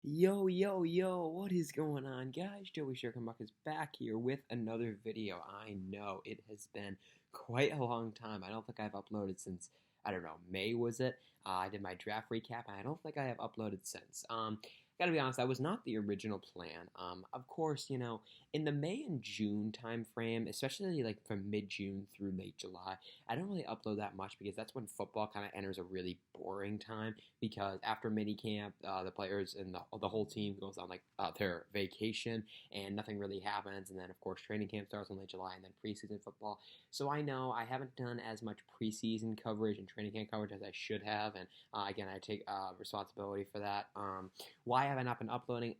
Yo, yo, yo, what is going on, guys? Joey Shurkenbach is back here with another video. I know it has been quite a long time. I don't think I've uploaded since, I don't know, May was it? I did my draft recap, and I don't think I have uploaded since. Gotta be honest, that was not the original plan. Of course, in the May and June time frame, especially like from mid-June through late July, I don't really upload that much because that's when football kind of enters a really boring time because after minicamp, the players and the whole team goes on like their vacation and nothing really happens. And then, of course, training camp starts in late July and then preseason football. So I know I haven't done as much preseason coverage and training camp coverage as I should have. And again, I take responsibility for that. Why have I not been uploading?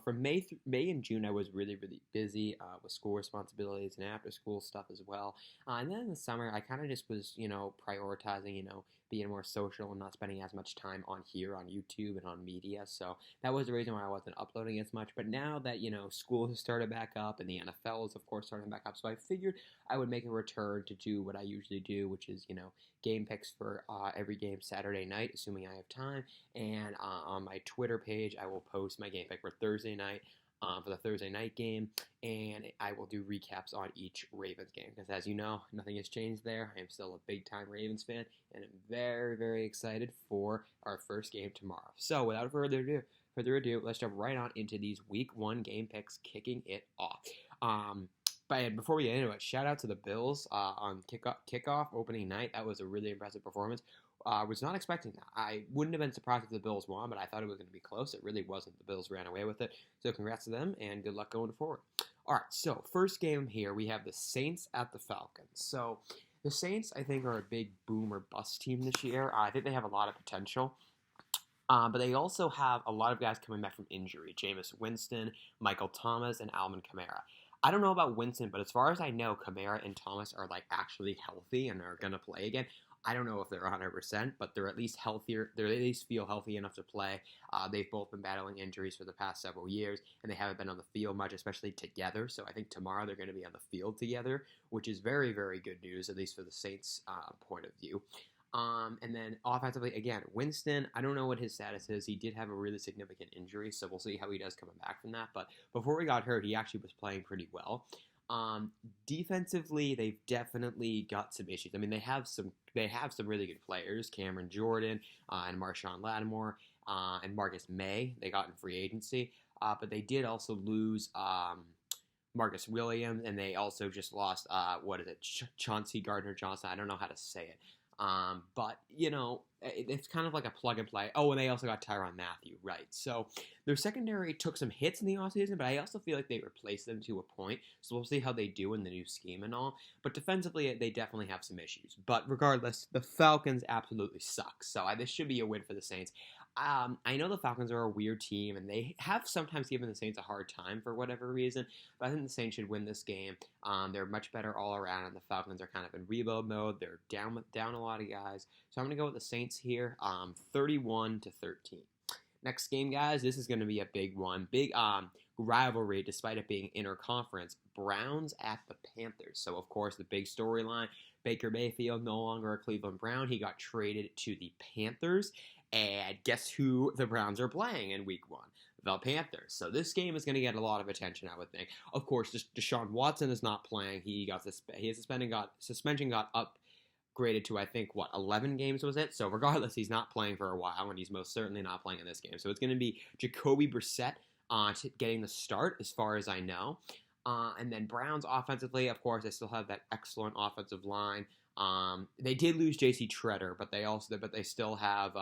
From May and June, I was really busy with school responsibilities and after school stuff as well. And then in the summer, I kind of just was prioritizing being more social and not spending as much time on here on YouTube and on media. So that was the reason why I wasn't uploading as much. But now that, school has started back up and the NFL is, of course, starting back up, so I figured I would make a return to do what I usually do, which is, game picks for every game Saturday night, assuming I have time. And on my Twitter page, I will post my game pick for Thursday night. For the Thursday night game, and I will do recaps on each Ravens game because, as you know, nothing has changed there. I am still a big-time Ravens fan, and I'm very excited for our first game tomorrow. So, without further ado, let's jump right on into these Week 1 game picks, kicking it off. But before we get into it, shout out to the Bills on kickoff opening night. That was a really impressive performance. Was not expecting that. I wouldn't have been surprised if the Bills won, but I thought it was going to be close. It really wasn't. The Bills ran away with it. So congrats to them, and good luck going forward. All right, so first game here, we have the Saints at the Falcons. So the Saints, I think, are a big boom or bust team this year. I think they have a lot of potential. But they also have a lot of guys coming back from injury. Jameis Winston, Michael Thomas, and Alvin Kamara. I don't know about Winston, but as far as I know, Kamara and Thomas are like actually healthy and are going to play again. I don't know if they're 100%, but they're at least healthier. They at least feel healthy enough to play. They've both been battling injuries for the past several years, and they haven't been on the field much, especially together. So I think tomorrow they're going to be on the field together, which is very good news, at least for the Saints' point of view. And then offensively, again, Winston, I don't know what his status is. He did have a really significant injury, so we'll see how he does coming back from that. But before he got hurt, he actually was playing pretty well. Defensively, they've definitely got some issues. I mean, they have some really good players, Cameron Jordan and Marshawn Lattimore and Marcus May. They got in free agency, but they did also lose Marcus Williams, and they also just lost Chauncey Gardner-Johnson. I don't know how to say it. But, it's kind of like a plug and play. Oh, and they also got Tyrann Mathieu, right? So their secondary took some hits in the offseason, but I also feel like they replaced them to a point. So we'll see how they do in the new scheme and all. But defensively, they definitely have some issues. But regardless, the Falcons absolutely suck. So this should be a win for the Saints. I know the Falcons are a weird team, and they have sometimes given the Saints a hard time for whatever reason, but I think the Saints should win this game. They're much better all around, and the Falcons are kind of in rebuild mode. They're down a lot of guys, so I'm going to go with the Saints here, 31-13. Next game, guys, this is going to be a big one. Big rivalry, despite it being interconference. Browns at the Panthers. So, of course, the big storyline, Baker Mayfield no longer a Cleveland Brown. He got traded to the Panthers. And guess who the Browns are playing in Week 1? The Panthers. So this game is going to get a lot of attention, I would think. Of course, Deshaun Watson is not playing. His suspension got upgraded to, I think, 11 games was it? So regardless, he's not playing for a while, and he's most certainly not playing in this game. So it's going to be Jacoby Brissett getting the start, as far as I know. And then Browns offensively, of course, they still have that excellent offensive line. They did lose J.C. Treader, but they still have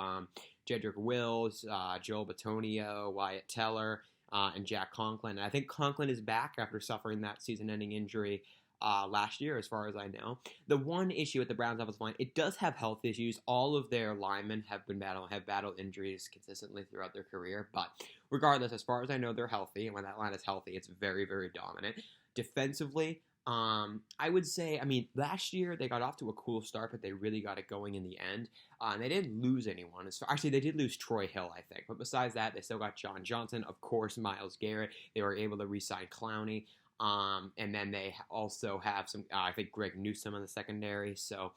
Jedrick Wills, Joel Bitonio, Wyatt Teller, and Jack Conklin. And I think Conklin is back after suffering that season-ending injury last year, as far as I know. The one issue with the Browns offensive line, it does have health issues. All of their linemen have battled injuries consistently throughout their career. But regardless, as far as I know, they're healthy, and when that line is healthy, it's very dominant. Defensively, I would say, last year they got off to a cool start, but they really got it going in the end. And they didn't lose anyone. Actually, they did lose Troy Hill, I think. But besides that, they still got John Johnson, of course, Myles Garrett. They were able to re-sign Clowney. And then they also have some, I think, Greg Newsome in the secondary. So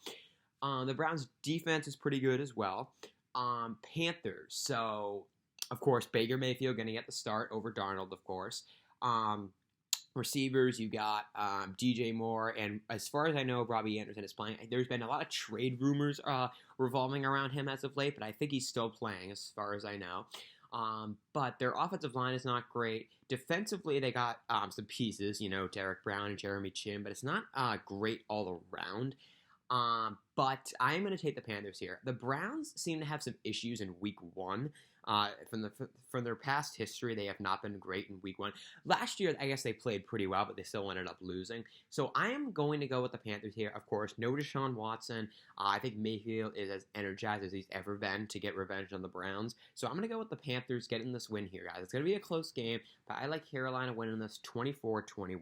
the Browns' defense is pretty good as well. Panthers. So Of course, Baker Mayfield going to get the start over Darnold, of course. Receivers, you got DJ Moore, and as far as I know, Robbie Anderson is playing. There's been a lot of trade rumors revolving around him as of late, but I think he's still playing as far as I know. But their offensive line is not great. Defensively, they got some pieces, Derek Brown and Jeremy Chin, but it's not great all around. But I am going to take the Panthers here. The Browns seem to have some issues in Week 1. From their past history, they have not been great in Week 1. Last year, I guess they played pretty well, but they still ended up losing. So I am going to go with the Panthers here. Of course, no Deshaun Watson. I think Mayfield is as energized as he's ever been to get revenge on the Browns. So I'm going to go with the Panthers getting this win here, guys. It's going to be a close game, but I like Carolina winning this 24-21.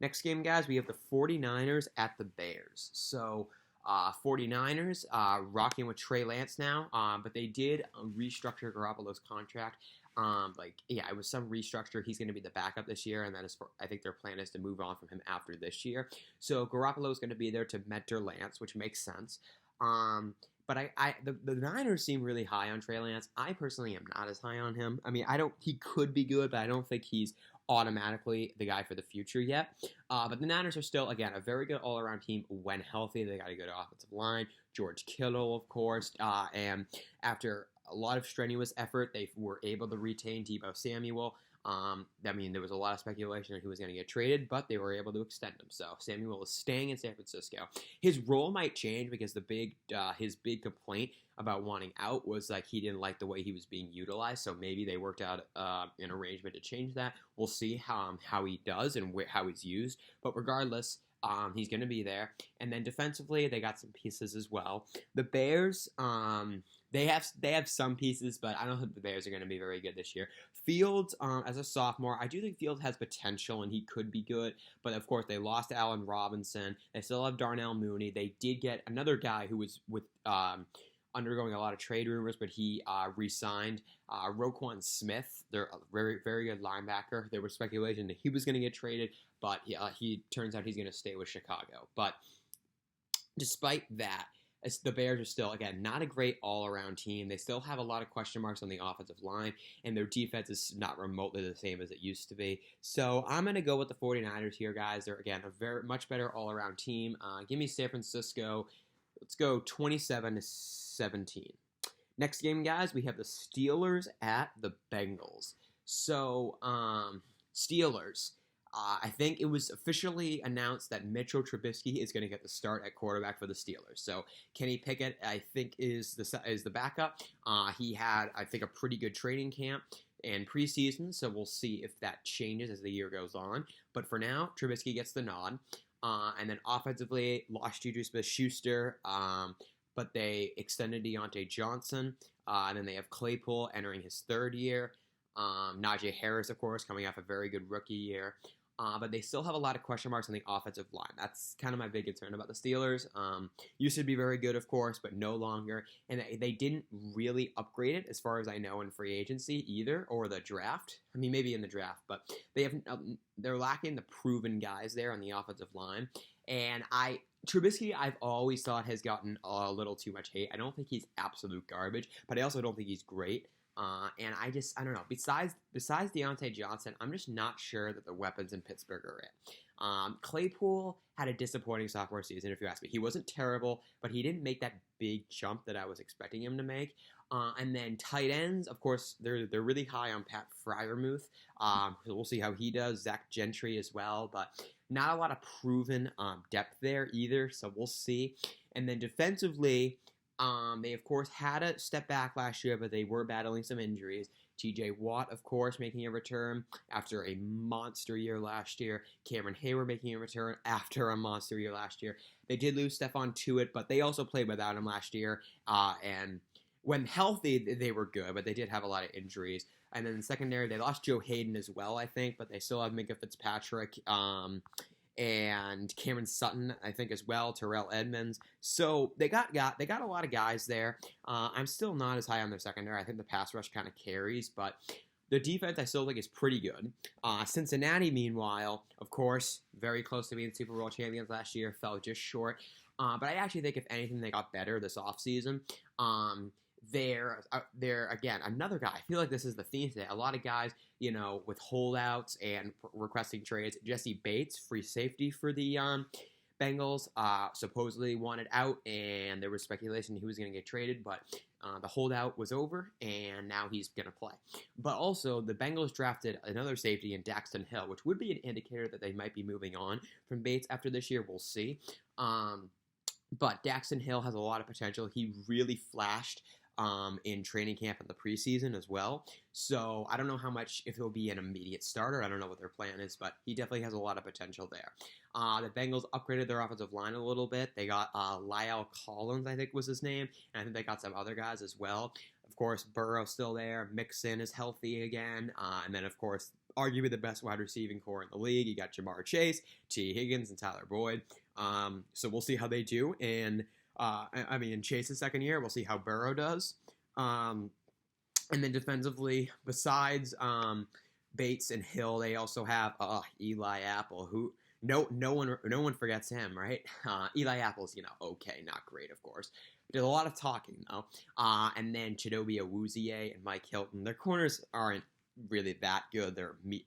Next game, guys, we have the 49ers at the Bears. So 49ers rocking with Trey Lance now, but they did restructure Garoppolo's contract. It was some restructure. He's going to be the backup this year, and I think their plan is to move on from him after this year. So Garoppolo is going to be there to mentor Lance, which makes sense. But the Niners seem really high on Trey Lance. I personally am not as high on him. I mean, he could be good, but I don't think he's automatically the guy for the future yet. But the Niners are still, again, a very good all-around team when healthy. They got a good offensive line. George Kittle, of course. And after a lot of strenuous effort, they were able to retain Deebo Samuel. There was a lot of speculation that he was going to get traded, but they were able to extend him. So Samuel is staying in San Francisco. His role might change because his big complaint about wanting out was like he didn't like the way he was being utilized. So maybe they worked out an arrangement to change that. We'll see how he does and how he's used. But regardless, he's going to be there. And then defensively, they got some pieces as well. The Bears, they have some pieces, but I don't think the Bears are going to be very good this year. Fields, as a sophomore, I do think Fields has potential and he could be good, but of course they lost Allen Robinson. They still have Darnell Mooney. They did get another guy who was undergoing a lot of trade rumors, but he re-signed. Roquan Smith, they're a very, very good linebacker. There was speculation that he was going to get traded, but he turns out he's going to stay with Chicago. But despite that, the Bears are still, again, not a great all-around team. They still have a lot of question marks on the offensive line, and their defense is not remotely the same as it used to be. So I'm going to go with the 49ers here, guys. They're, again, a very much better all-around team. Give me San Francisco. Let's go 27-17. Next game, guys, we have the Steelers at the Bengals. So, Steelers. I think it was officially announced that Mitchell Trubisky is going to get the start at quarterback for the Steelers. So Kenny Pickett, I think, is the backup. He had, I think, a pretty good training camp and preseason, so we'll see if that changes as the year goes on. But for now, Trubisky gets the nod. And then offensively, lost Juju Smith-Schuster, but they extended Deontay Johnson. And then they have Claypool entering his third year. Najee Harris, of course, coming off a very good rookie year. But they still have a lot of question marks on the offensive line. That's kind of my big concern about the Steelers. Used to be very good, of course, but no longer. And they didn't really upgrade it, as far as I know, in free agency either, or the draft. I mean, maybe in the draft, but they're lacking the proven guys there on the offensive line. And Trubisky, I've always thought, has gotten a little too much hate. I don't think he's absolute garbage, but I also don't think he's great. And I don't know. Besides Deontay Johnson, I'm just not sure that the weapons in Pittsburgh are it. Claypool had a disappointing sophomore season, if you ask me. He wasn't terrible, but he didn't make that big jump that I was expecting him to make. And then tight ends, of course, they're really high on Pat Freiermuth. So we'll see how he does. Zach Gentry as well, but not a lot of proven depth there either. So we'll see. And then defensively, they, of course, had a step back last year, but they were battling some injuries. TJ Watt, of course, making a return after a monster year last year. Cameron Hayward making a return after a monster year last year. They did lose Stephon Tuitt, but they also played without him last year. And when healthy, they were good, but they did have a lot of injuries. And then in the secondary, they lost Joe Hayden as well, I think, but they still have Minkah Fitzpatrick. And Cameron Sutton, I think, as well, Terrell Edmonds. So they got a lot of guys there. I'm still not as high on their secondary. I think the pass rush kind of carries, but the defense I still think is pretty good. Cincinnati, meanwhile, of course, very close to being Super Bowl champions last year, fell just short. But I actually think, if anything, they got better this offseason. they're again another guy. I feel like this is the theme today. A lot of guys, with holdouts and requesting trades. Jesse Bates, free safety for the Bengals, supposedly wanted out, and there was speculation he was going to get traded, but the holdout was over, and now he's going to play. But also, the Bengals drafted another safety in Daxton Hill, which would be an indicator that they might be moving on from Bates after this year. We'll see. But Daxton Hill has a lot of potential. He really flashed in training camp in the preseason as well. So I don't know how much, if he'll be an immediate starter. I don't know what their plan is, but he definitely has a lot of potential there. The Bengals upgraded their offensive line a little bit. They got Lyle Collins, I think was his name, and I think they got some other guys as well. Of course, Burrow's still there. Mixon is healthy again. And then, of course, arguably the best wide receiving core in the league. You got Jamar Chase, T. Higgins, and Tyler Boyd. So we'll see how they do. And in Chase's second year, we'll see how Burrow does. And then defensively, besides Bates and Hill, they also have Eli Apple, who no one forgets him, right? Eli Apple's okay, not great, of course. There's a lot of talking though. And then Chidobe Awuzie and Mike Hilton. Their corners aren't really that good.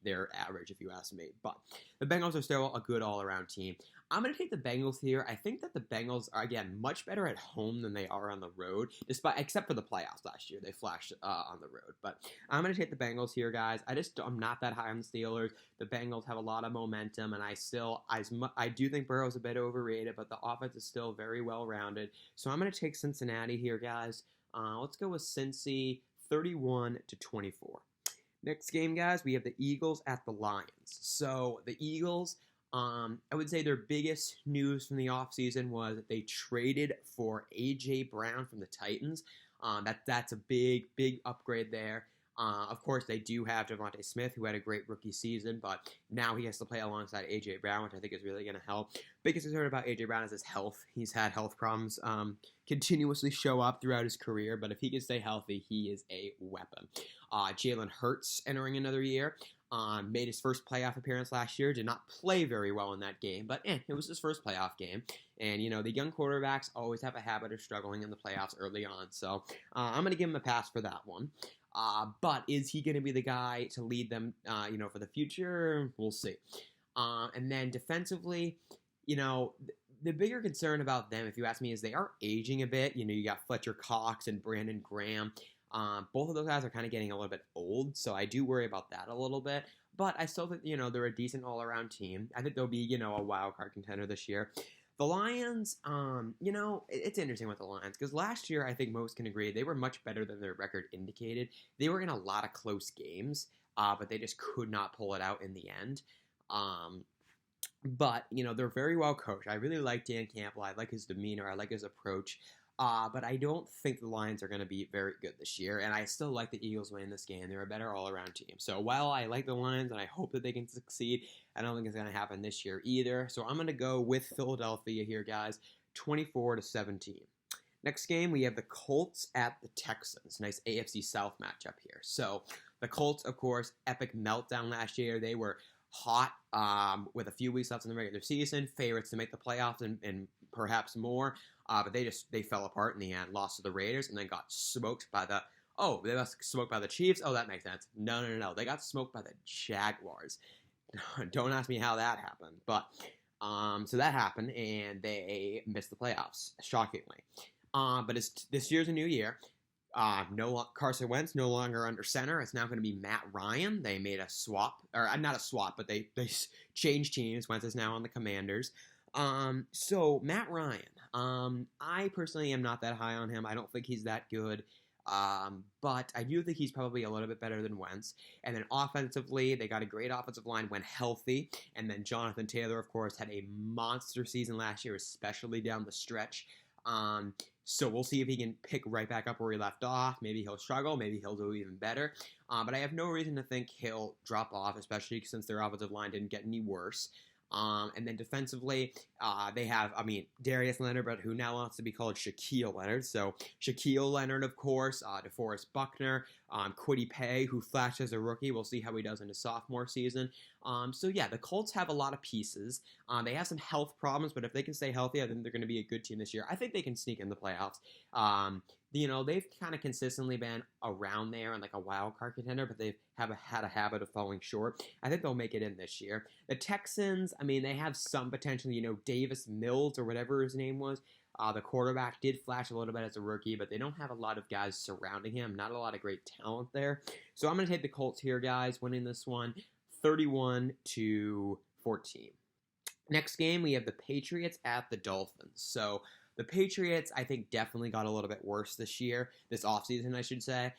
They're average, if you ask me. But the Bengals are still a good all-around team. I'm going to take the Bengals here. I think that the Bengals are, again, much better at home than they are on the road, except for the playoffs last year. They flashed on the road. But I'm going to take the Bengals here, guys. I'm not that high on the Steelers. The Bengals have a lot of momentum, and I do think Burrow's a bit overrated, but the offense is still very well-rounded. So I'm going to take Cincinnati here, guys. Let's go with Cincy 31-24. Next game, guys, we have the Eagles at the Lions. So the Eagles, I would say their biggest news from the offseason was that they traded for A.J. Brown from the Titans. That's a big upgrade there. Of course, they do have Devontae Smith, who had a great rookie season, but now he has to play alongside A.J. Brown, which I think is really going to help. Biggest concern about A.J. Brown is his health. He's had health problems continuously show up throughout his career, but if he can stay healthy, he is a weapon. Jalen Hurts entering another year. Made his first playoff appearance last year. Did not play very well in that game, but it was his first playoff game. And, the young quarterbacks always have a habit of struggling in the playoffs early on. So I'm going to give him a pass for that one. But is he going to be the guy to lead them, for the future? We'll see. And then defensively, the bigger concern about them, if you ask me, is they are aging a bit. You got Fletcher Cox and Brandon Graham. Both of those guys are kind of getting a little bit old, so I do worry about that a little bit. But I still think, they're a decent all-around team. I think they'll be, a wild card contender this year. The Lions, it's interesting with the Lions, because last year, I think most can agree, they were much better than their record indicated. They were in a lot of close games, but they just could not pull it out in the end. But, they're very well coached. I really like Dan Campbell. I like his demeanor. I like his approach. But I don't think the Lions are going to be very good this year, and I still like the Eagles winning this game. They're a better all-around team. So while I like the Lions and I hope that they can succeed, I don't think it's going to happen this year either. So I'm going to go with Philadelphia here, guys, 24-17. Next game, we have the Colts at the Texans. Nice AFC South matchup here. So the Colts, of course, epic meltdown last year. They were hot with a few weeks left in the regular season, favorites to make the playoffs and perhaps more. But they fell apart in the end, lost to the Raiders, and then got smoked by they got smoked by the Chiefs. Oh, that makes sense. No. They got smoked by the Jaguars. Don't ask me how that happened. But, so that happened, and they missed the playoffs, shockingly. But this year's a new year. Carson Wentz no longer under center. It's now going to be Matt Ryan. They made a swap, or not a swap, but they changed teams. Wentz is now on the Commanders. So Matt Ryan, I personally am not that high on him. I don't think he's that good. But I do think he's probably a little bit better than Wentz. And then offensively, they got a great offensive line when healthy. And then Jonathan Taylor, of course, had a monster season last year, especially down the stretch. So we'll see if he can pick right back up where he left off. Maybe he'll struggle. Maybe he'll do even better. But I have no reason to think he'll drop off, especially since their offensive line didn't get any worse. And then defensively, they have, Darius Leonard, but who now wants to be called Shaquille Leonard. So Shaquille Leonard, of course, DeForest Buckner, Kwity Paye, who flashed as a rookie. We'll see how he does in his sophomore season. So yeah, the Colts have a lot of pieces. They have some health problems, but if they can stay healthy, I think they're going to be a good team this year. I think they can sneak in the playoffs. they've kind of consistently been around there and like a wild card contender, but they've had a habit of falling short. I think they'll make it in this year. The Texans, I mean, they have some potential. Davis Mills or whatever his name was. The quarterback did flash a little bit as a rookie, but they don't have a lot of guys surrounding him. Not a lot of great talent there. So I'm going to take the Colts here, guys, winning this one 31-14. Next game, we have the Patriots at the Dolphins. So the Patriots, I think, definitely got a little bit worse this offseason, I should say.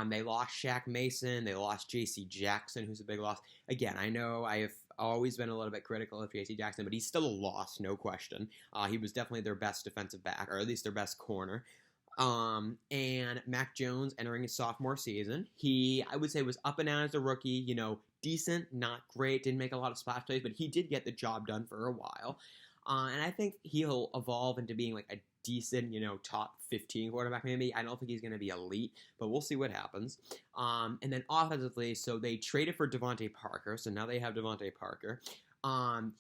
They lost Shaq Mason. They lost J.C. Jackson, who's a big loss. Again, I know I have always been a little bit critical of J.C. Jackson, but he's still a loss, no question. He was definitely their best defensive back, or at least their best corner. And Mac Jones entering his sophomore season. He, I would say, was up and down as a rookie, decent, not great, didn't make a lot of splash plays, but he did get the job done for a while. And I think he'll evolve into being like a decent, top 15 quarterback maybe. I don't think he's going to be elite, but we'll see what happens. And then offensively, so they traded for Devontae Parker, so now they have Devontae Parker.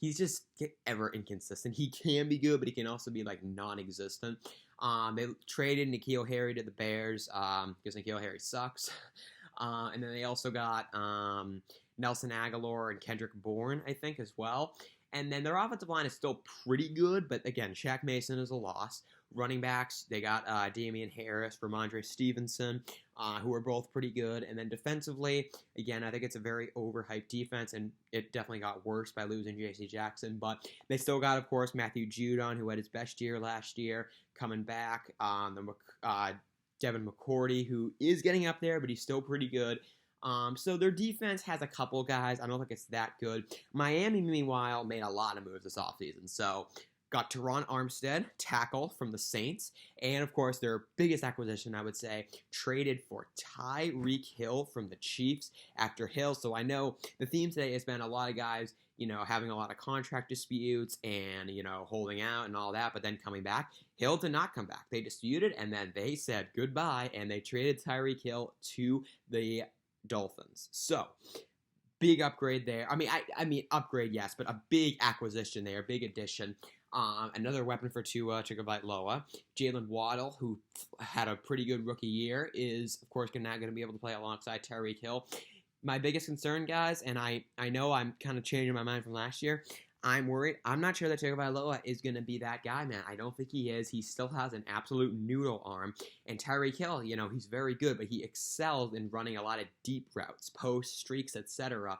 He's just ever inconsistent. He can be good, but he can also be like non-existent. They traded N'Keal Harry to the Bears because N'Keal Harry sucks. And then they also got Nelson Aguilar and Kendrick Bourne, I think, as well. And then their offensive line is still pretty good, but again, Shaq Mason is a loss. Running backs, they got Damian Harris, Ramondre Stevenson, who are both pretty good. And then defensively, again, I think it's a very overhyped defense, and it definitely got worse by losing J.C. Jackson. But they still got, of course, Matthew Judon, who had his best year last year, coming back. Devin McCourty, who is getting up there, but he's still pretty good. So their defense has a couple guys. I don't think it's that good. Miami, meanwhile, made a lot of moves this offseason. So got Teron Armstead, tackle from the Saints. And, of course, their biggest acquisition, I would say, traded for Tyreek Hill from the Chiefs after Hill. So I know the theme today has been a lot of guys, having a lot of contract disputes and, holding out and all that, but then coming back. Hill did not come back. They disputed, and then they said goodbye, and they traded Tyreek Hill to the Dolphins. So, big upgrade there. I mean, upgrade, yes, but a big acquisition there, big addition. Another weapon for Tua Tagovailoa. Jalen Waddle, who had a pretty good rookie year, is, of course, now going to be able to play alongside Tyreek Hill. My biggest concern, guys, and I know I'm kind of changing my mind from last year, I'm worried. I'm not sure that Tagovailoa is going to be that guy, man. I don't think he is. He still has an absolute noodle arm. And Tyreek Hill, he's very good, but he excels in running a lot of deep routes, post, streaks, etc.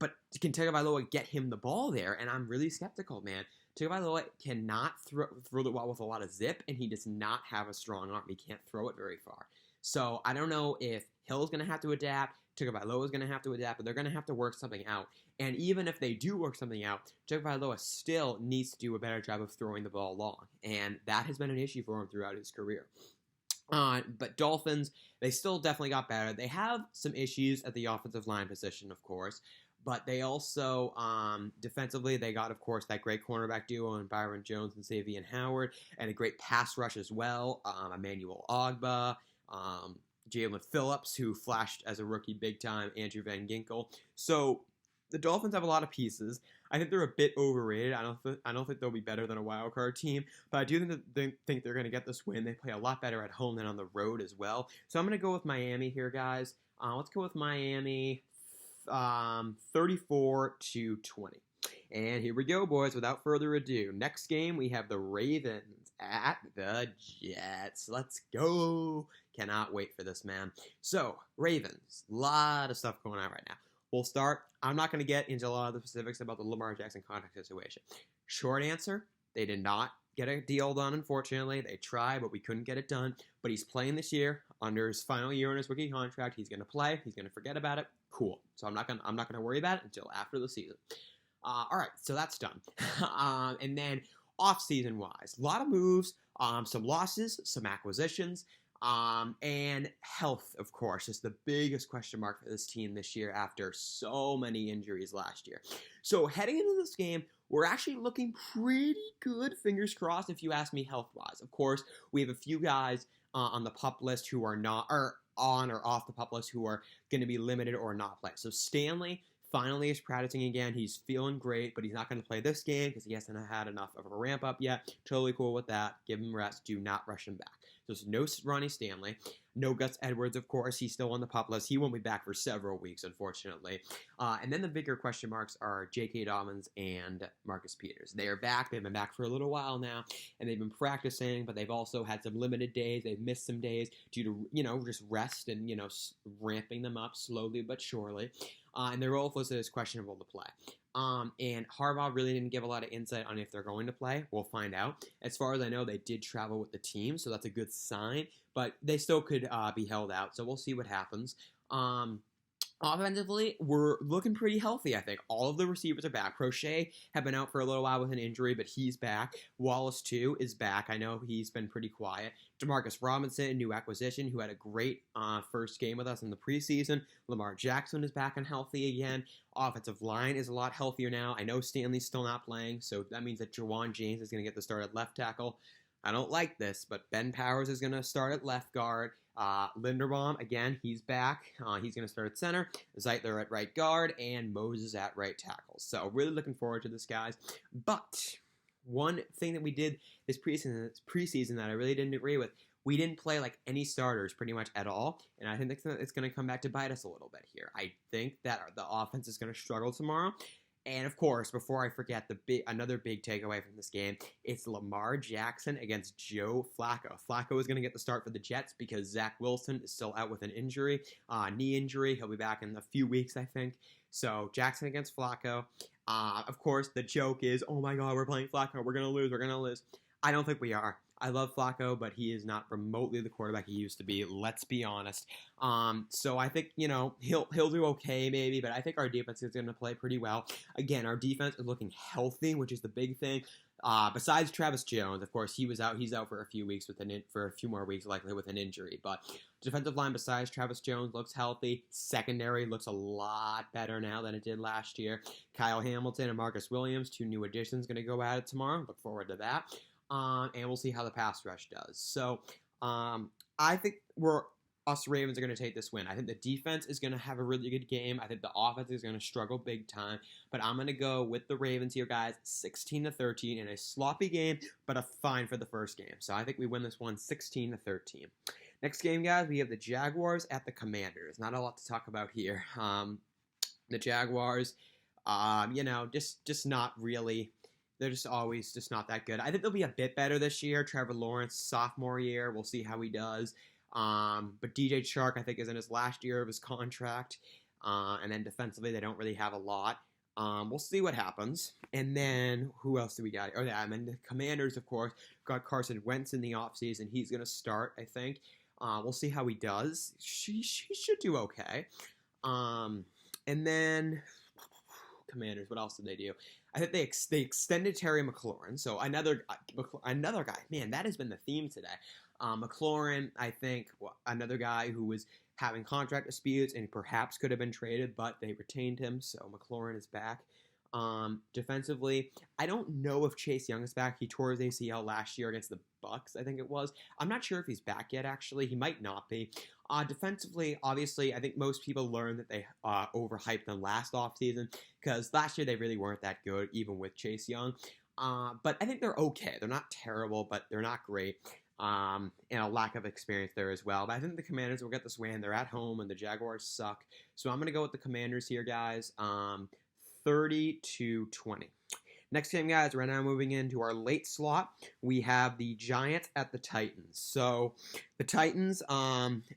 But can Tagovailoa get him the ball there? And I'm really skeptical, man. Tagovailoa cannot throw the ball with a lot of zip, and he does not have a strong arm. He can't throw it very far. So I don't know if Hill's going to have to adapt. Tagovailoa is going to have to adapt, but they're going to have to work something out. And even if they do work something out, Tagovailoa still needs to do a better job of throwing the ball long. And that has been an issue for him throughout his career. But Dolphins, they still definitely got better. They have some issues at the offensive line position, of course. But they also, defensively, they got, of course, that great cornerback duo in Byron Jones and Xavier Howard, and a great pass rush as well. Emmanuel Ogbah, Jalen Phillips, who flashed as a rookie big time, Andrew Van Ginkel. So the Dolphins have a lot of pieces. I think they're a bit overrated. I don't think they'll be better than a wild card team, but I do think they're going to get this win. They play a lot better at home than on the road as well. So I'm going to go with Miami here, guys. Let's go with Miami 34-20. And here we go, boys. Without further ado, next game we have the Ravens at the Jets. Let's go. Cannot wait for this, man. So, Ravens, a lot of stuff going on right now. We'll start. I'm not going to get into a lot of the specifics about the Lamar Jackson contract situation. Short answer, they did not get a deal done, unfortunately. They tried, but we couldn't get it done. But he's playing this year under his final year on his rookie contract. He's going to play. He's going to forget about it. Cool. So I'm not going to worry about it until after the season. All right, so that's done. And then off-season wise, a lot of moves, some losses, some acquisitions. And health, of course, is the biggest question mark for this team this year after so many injuries last year. So heading into this game, we're actually looking pretty good, fingers crossed, if you ask me health-wise. Of course, we have a few guys on the PUP list who are not, or on or off the PUP list who are going to be limited or not play. So Stanley finally is practicing again. He's feeling great, but he's not going to play this game because he hasn't had enough of a ramp-up yet. Totally cool with that. Give him rest. Do not rush him back. There's no Ronnie Stanley. No Gus Edwards, of course. He's still on the pup list. He won't be back for several weeks, unfortunately. And then the bigger question marks are J.K. Dobbins and Marcus Peters. They are back. They've been back for a little while now, and they've been practicing, but they've also had some limited days. They've missed some days due to, just rest and, ramping them up slowly but surely. And they're all listed as questionable to play. And Harbaugh really didn't give a lot of insight on if they're going to play. We'll find out. As far as I know, they did travel with the team, so that's a good sign. But they still could be held out, so we'll see what happens. Offensively, we're looking pretty healthy, I think. All of the receivers are back. Crochet had been out for a little while with an injury, but he's back. Wallace, too, is back. I know he's been pretty quiet. Demarcus Robinson, new acquisition, who had a great first game with us in the preseason. Lamar Jackson is back and healthy again. Offensive line is a lot healthier now. I know Stanley's still not playing, so that means that Jawan James is going to get the start at left tackle. I don't like this, but Ben Powers is going to start at left guard. Linderbaum, again, he's back. He's going to start at center. Zeitler at right guard, and Moses at right tackle. So really looking forward to this, guys. But one thing that we did this preseason that I really didn't agree with, we didn't play like any starters pretty much at all, and I think it's going to come back to bite us a little bit here. I think that the offense is going to struggle tomorrow. And of course, before I forget, another big takeaway from this game, it's Lamar Jackson against Joe Flacco. Flacco is going to get the start for the Jets because Zach Wilson is still out with an injury, knee injury. He'll be back in a few weeks, I think. So Jackson against Flacco. Of course, the joke is, oh my God, we're playing Flacco. We're going to lose. We're going to lose. I don't think we are. I love Flacco, but he is not remotely the quarterback he used to be. Let's be honest. So I think, he'll do okay maybe, but I think our defense is going to play pretty well. Again, our defense is looking healthy, which is the big thing. Besides Travis Jones, of course, he was out. He's out for a few weeks for a few more weeks, likely with an injury. But defensive line besides Travis Jones looks healthy. Secondary looks a lot better now than it did last year. Kyle Hamilton and Marcus Williams, 2 new additions, going to go at it tomorrow. Look forward to that. And we'll see how the pass rush does. So I think us Ravens are going to take this win. I think the defense is going to have a really good game. I think the offense is going to struggle big time. But I'm going to go with the Ravens here, guys, 16-13 in a sloppy game, but a fine for the first game. So I think we win this one 16-13. Next game, guys, we have the Jaguars at the Commanders. Not a lot to talk about here. The Jaguars, just not really. They're just always just not that good. I think they'll be a bit better this year. Trevor Lawrence, sophomore year. We'll see how he does. But DJ Chark, I think, is in his last year of his contract. And then defensively, they don't really have a lot. We'll see what happens. And then, who else do we got? The Commanders, of course, got Carson Wentz in the offseason. He's going to start, I think. We'll see how he does. He should do okay. And then, Commanders, what else did they do? I think they extended Terry McLaurin. So another guy. Man, that has been the theme today. McLaurin, I think, another guy who was having contract disputes and perhaps could have been traded, but they retained him, so McLaurin is back. Defensively, I don't know if Chase Young is back. He tore his ACL last year against the Bucks, I think it was. I'm not sure if he's back yet, actually. He might not be. Defensively, obviously, I think most people learned that they overhyped them last offseason because last year they really weren't that good, even with Chase Young. But I think they're okay. They're not terrible, but they're not great. And a lack of experience there as well. But I think the Commanders will get this win. They're at home, and the Jaguars suck. So I'm going to go with the Commanders here, guys. 30-20. Next game, guys, right now moving into our late slot, we have the Giants at the Titans. So the Titans,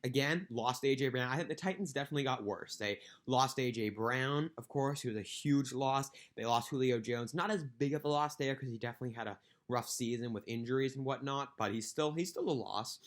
again, lost A.J. Brown. I think the Titans definitely got worse. They lost A.J. Brown, of course, who was a huge loss. They lost Julio Jones. Not as big of a loss there because he definitely had a rough season with injuries and whatnot, but he's still a loss.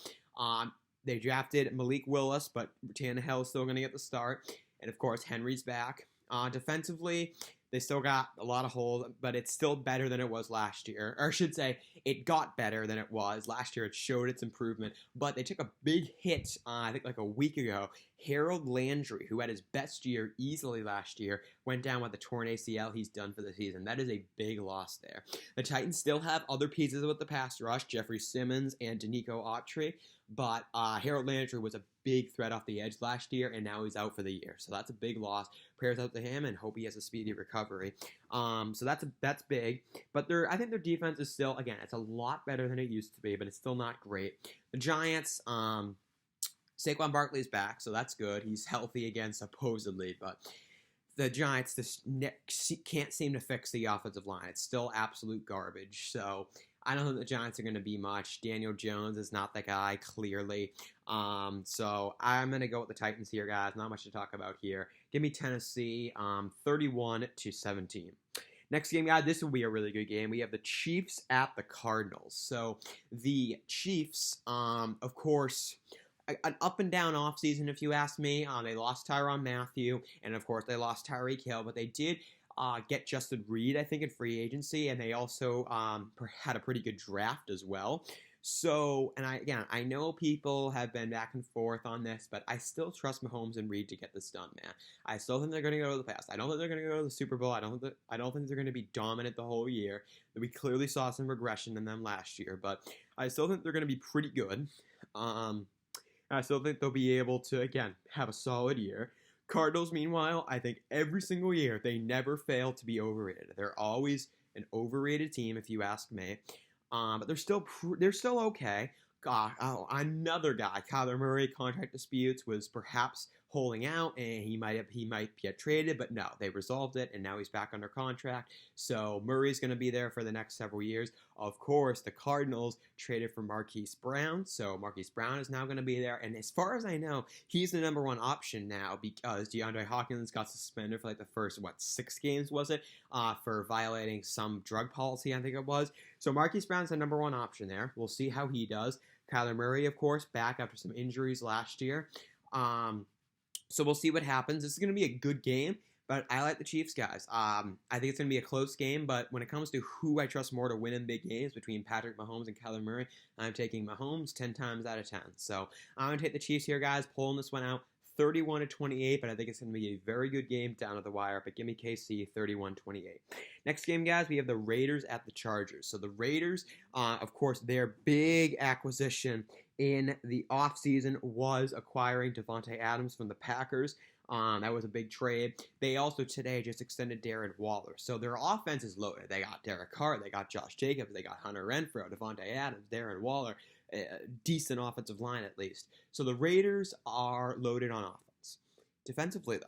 They drafted Malik Willis, but Tannehill is still going to get the start. And, of course, Henry's back. Defensively, they still got a lot of holes, but it's still better than it was last year. Or I should say, it got better than it was. Last year, it showed its improvement, but they took a big hit, I think like a week ago, Harold Landry, who had his best year easily last year, went down with a torn ACL. He's done for the season. That is a big loss there. The Titans still have other pieces with the pass rush, Jeffrey Simmons and Danico Autry, but Harold Landry was a big threat off the edge last year, and now he's out for the year. So that's a big loss. Prayers out to him, and hope he has a speedy recovery. So that's big. But I think their defense is still, again, it's a lot better than it used to be, but it's still not great. The Giants, Saquon Barkley's back, so that's good. He's healthy again, supposedly, but the Giants just can't seem to fix the offensive line. It's still absolute garbage. So I don't think the Giants are going to be much. Daniel Jones is not the guy, clearly. So I'm going to go with the Titans here, guys. Not much to talk about here. Give me Tennessee, 31-17. Next game, guys, this will be a really good game. We have the Chiefs at the Cardinals. So the Chiefs, of course, an up and down offseason, if you ask me. They lost Tyrann Mathieu, and of course they lost Tyreek Hill, but they did get Justin Reed, I think, in free agency, and they also had a pretty good draft as well. So, and I know people have been back and forth on this, but I still trust Mahomes and Reed to get this done, man. I still think they're going to go to the playoffs. I don't think they're going to go to the Super Bowl. I don't think they're going to be dominant the whole year. We clearly saw some regression in them last year, but I still think they're going to be pretty good. I still think they'll be able to, again, have a solid year. Cardinals, meanwhile, I think every single year they never fail to be overrated. They're always an overrated team, if you ask me. But they're still okay. Another guy, Kyler Murray, contract disputes, was perhaps holding out, and he might get traded, but no, they resolved it, and now he's back under contract. So Murray's going to be there for the next several years. Of course, the Cardinals traded for Marquise Brown, so Marquise Brown is now going to be there, and as far as I know, he's the number one option now because DeAndre Hopkins got suspended for like the first 6 games, was it, for violating some drug policy, I think it was. So Marquise Brown's the number one option there. We'll see how he does. Kyler Murray, of course, back after some injuries last year. So we'll see what happens. This is going to be a good game, but I like the Chiefs, guys. I think it's going to be a close game, but when it comes to who I trust more to win in big games between Patrick Mahomes and Kyler Murray, I'm taking Mahomes 10 times out of 10. So I'm going to take the Chiefs here, guys, pulling this one out 31-28, but I think it's going to be a very good game down to the wire, but give me KC 31-28. Next game, guys, we have the Raiders at the Chargers. So the Raiders, of course, their big acquisition in the offseason was acquiring Davante Adams from the Packers. That was a big trade. They also today just extended Darren Waller. So their offense is loaded. They got Derek Carr, they got Josh Jacobs, they got Hunter Renfrow, Davante Adams, Darren Waller. Decent offensive line at least. So the Raiders are loaded on offense. Defensively, though,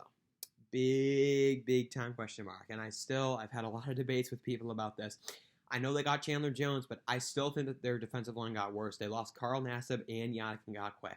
big time question mark. And I've had a lot of debates with people about this. I know they got Chandler Jones, but I still think that their defensive line got worse. They lost Carl Nassib and Yannick Ngakoue.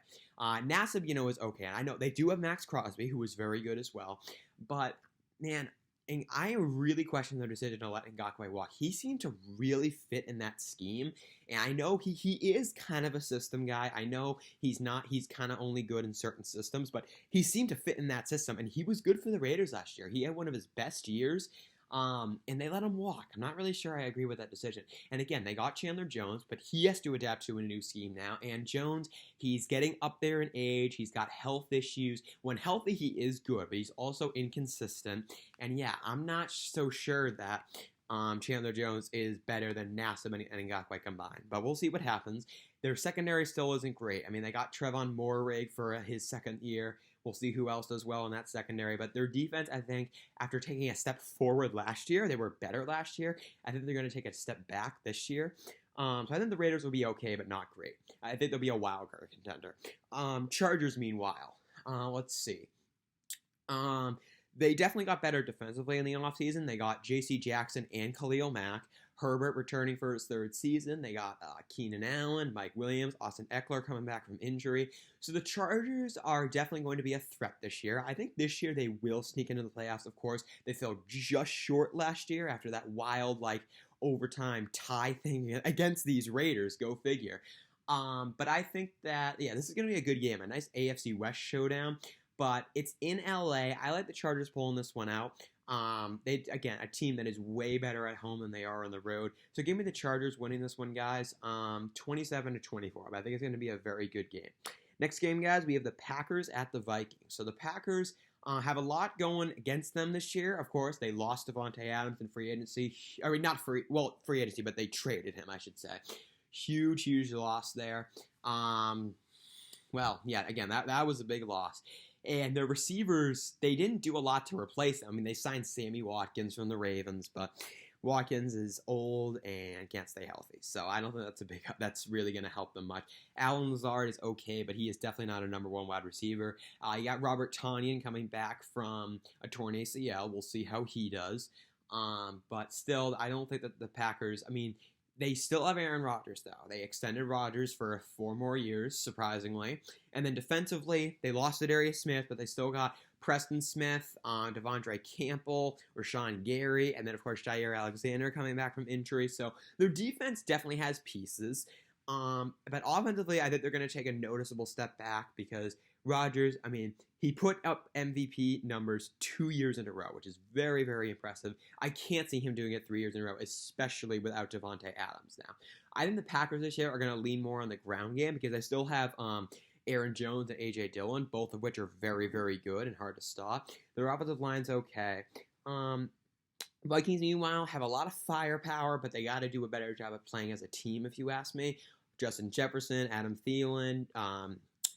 Nassib, is okay. And I know they do have Max Crosby, who is very good as well. But, man, and I really question their decision to let Ngakoue walk. He seemed to really fit in that scheme. And I know he is kind of a system guy. I know he's kind of only good in certain systems, but he seemed to fit in that system. And he was good for the Raiders last year. He had one of his best years. And they let him walk. I'm not really sure I agree with that decision. And again, they got Chandler Jones, but he has to adapt to a new scheme now. And Jones, he's getting up there in age. He's got health issues. When healthy, he is good, but he's also inconsistent. And yeah, I'm not so sure that Chandler Jones is better than Nassib and Ngakoue combined. But we'll see what happens. Their secondary still isn't great. I mean, they got Trevon Moehrig for his second year. We'll see who else does well in that secondary. But their defense, I think, after taking a step forward last year, they were better last year. I think they're going to take a step back this year. So I think the Raiders will be okay, but not great. I think they'll be a wild card contender. Chargers, meanwhile, let's see. They definitely got better defensively in the offseason. They got J.C. Jackson and Khalil Mack. Herbert returning for his third season. They got Keenan Allen, Mike Williams, Austin Eckler coming back from injury. So the Chargers are definitely going to be a threat this year. I think this year they will sneak into the playoffs, of course. They fell just short last year after that wild, overtime tie thing against these Raiders. Go figure. But I think that, this is going to be a good game. A nice AFC West showdown. But it's in LA. I like the Chargers pulling this one out. Again, a team that is way better at home than they are on the road. So give me the Chargers winning this one, guys. 27-24. But I think it's going to be a very good game. Next game, guys, we have the Packers at the Vikings. So the Packers have a lot going against them this year. Of course, they lost Davante Adams in free agency. I mean, not free agency, but they traded him, I should say. Huge loss there. Well, yeah, again, that was a big loss. And their receivers, they didn't do a lot to replace them. I mean, they signed Sammy Watkins from the Ravens, but Watkins is old and can't stay healthy. So I don't think that's really going to help them much. Allen Lazard is okay, but he is definitely not a number one wide receiver. You got Robert Tonyan coming back from a torn ACL. We'll see how he does. But still, I don't think that the Packers, I mean, they still have Aaron Rodgers, though. They extended Rodgers for 4 more years, surprisingly. And then defensively, they lost Darius Smith, but they still got Preston Smith, Devondre Campbell, Rashawn Gary, and then, of course, Jair Alexander coming back from injury. So their defense definitely has pieces. But offensively, I think they're going to take a noticeable step back because Rodgers, I mean, he put up MVP numbers 2 years in a row, which is very impressive. I can't see him doing it 3 years in a row, especially without Davante Adams now. I think the Packers this year are going to lean more on the ground game because they still have Aaron Jones and A.J. Dillon, both of which are very good and hard to stop. Their offensive line's okay. Vikings, meanwhile, have a lot of firepower, but they got to do a better job of playing as a team, if you ask me. Justin Jefferson, Adam Thielen,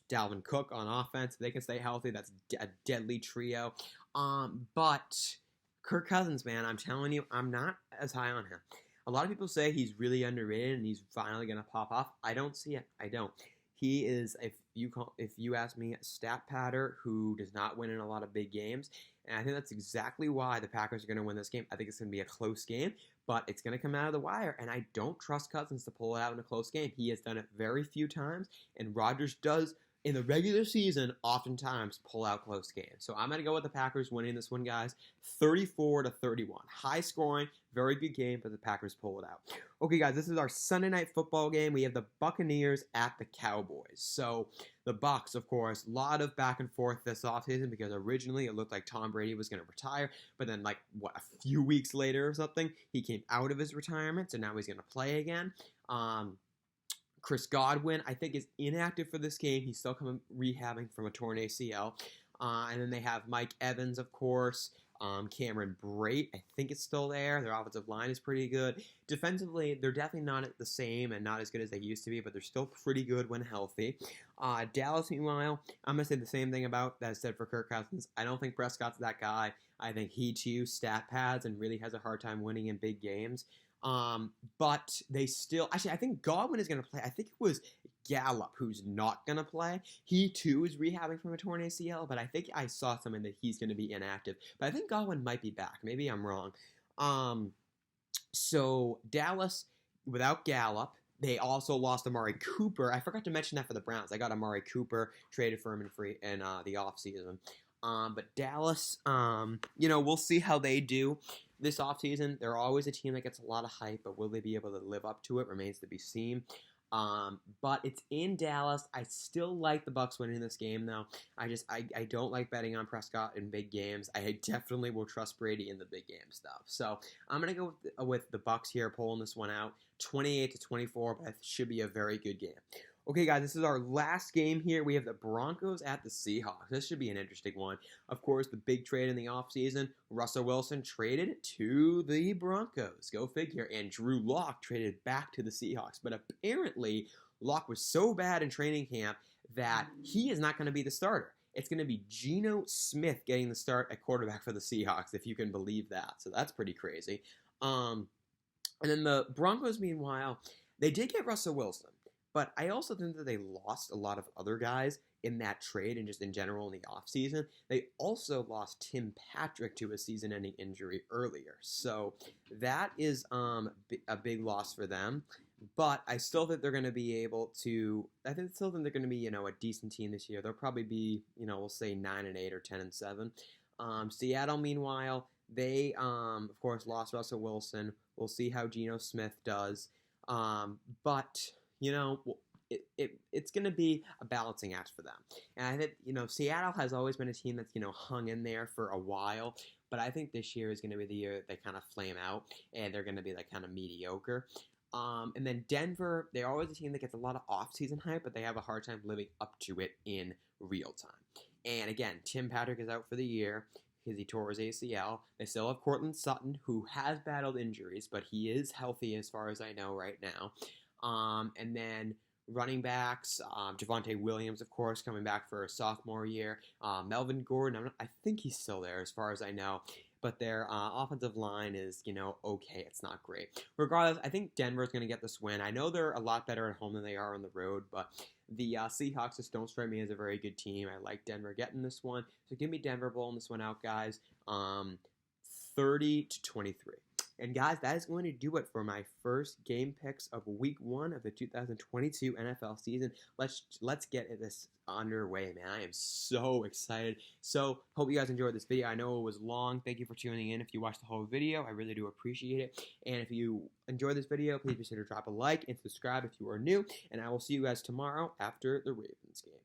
Dalvin Cook on offense. If they can stay healthy, that's a deadly trio. But Kirk Cousins, man, I'm telling you, I'm not as high on him. A lot of people say he's really underrated and he's finally going to pop off. I don't see it. I don't. He is, if you ask me, a stat patter who does not win in a lot of big games. And I think that's exactly why the Packers are going to win this game. I think it's going to be a close game, but it's going to come out of the wire. And I don't trust Cousins to pull it out in a close game. He has done it very few times, and Rodgers does, in the regular season, oftentimes pull out close games. So I'm going to go with the Packers winning this one, guys, 34-31. High scoring, very good game, but the Packers pull it out. Okay, guys, this is our Sunday night football game. We have the Buccaneers at the Cowboys. So the Bucs, of course, a lot of back and forth this offseason because originally it looked like Tom Brady was going to retire, but then a few weeks later or something, he came out of his retirement, so now he's going to play again. Chris Godwin, I think, is inactive for this game. He's still rehabbing from a torn ACL. And then they have Mike Evans, of course. Cameron Brate, I think, is still there. Their offensive line is pretty good. Defensively, they're definitely not the same and not as good as they used to be, but they're still pretty good when healthy. Dallas, meanwhile, I'm going to say the same thing about that I said for Kirk Cousins. I don't think Prescott's that guy. I think he, too, stat pads and really has a hard time winning in big games. But they still, actually, I think Godwin is going to play. I think it was Gallup who's not going to play. He too is rehabbing from a torn ACL, but I think I saw something that he's going to be inactive. But I think Godwin might be back. Maybe I'm wrong. So Dallas, without Gallup, they also lost Amari Cooper. I forgot to mention that for the Browns. I got Amari Cooper, traded for him in the offseason. But Dallas, we'll see how they do this offseason. They're always a team that gets a lot of hype, but will they be able to live up to it remains to be seen. But it's in Dallas. I still like the Bucs winning this game, though. I don't like betting on Prescott in big games. I definitely will trust Brady in the big game stuff. So I'm gonna go with the Bucs here, pulling this one out, 28-24. But it should be a very good game. Okay, guys, this is our last game here. We have the Broncos at the Seahawks. This should be an interesting one. Of course, the big trade in the offseason, Russell Wilson traded to the Broncos. Go figure. And Drew Lock traded back to the Seahawks. But apparently, Lock was so bad in training camp that he is not going to be the starter. It's going to be Geno Smith getting the start at quarterback for the Seahawks, if you can believe that. So that's pretty crazy. And then the Broncos, meanwhile, they did get Russell Wilson. But I also think that they lost a lot of other guys in that trade and just in general in the offseason. They also lost Tim Patrick to a season-ending injury earlier. So that is a big loss for them. But I still think they're going to be able to – I still think they're going to be, a decent team this year. They'll probably be, we'll say 9-8 or 10-7. Seattle, meanwhile, they, of course, lost Russell Wilson. We'll see how Geno Smith does. But – it's going to be a balancing act for them. And I think, Seattle has always been a team that's, hung in there for a while. But I think this year is going to be the year that they kind of flame out and they're going to be kind of mediocre. And then Denver, they're always a team that gets a lot of off-season hype, but they have a hard time living up to it in real time. And again, Tim Patrick is out for the year because he tore his ACL. They still have Courtland Sutton, who has battled injuries, but he is healthy as far as I know right now. And then running backs, Javonte Williams, of course, coming back for a sophomore year. Melvin Gordon, I think he's still there as far as I know. But their offensive line is, okay. It's not great. Regardless, I think Denver's going to get this win. I know they're a lot better at home than they are on the road, but the Seahawks just don't strike me as a very good team. I like Denver getting this one. So give me Denver blowing this one out, guys. 30-23. And guys, that is going to do it for my first game picks of week 1 of the 2022 NFL season. Let's get this underway, man. I am so excited. So, hope you guys enjoyed this video. I know it was long. Thank you for tuning in. If you watched the whole video, I really do appreciate it. And if you enjoyed this video, please be sure to drop a like and subscribe if you are new. And I will see you guys tomorrow after the Ravens game.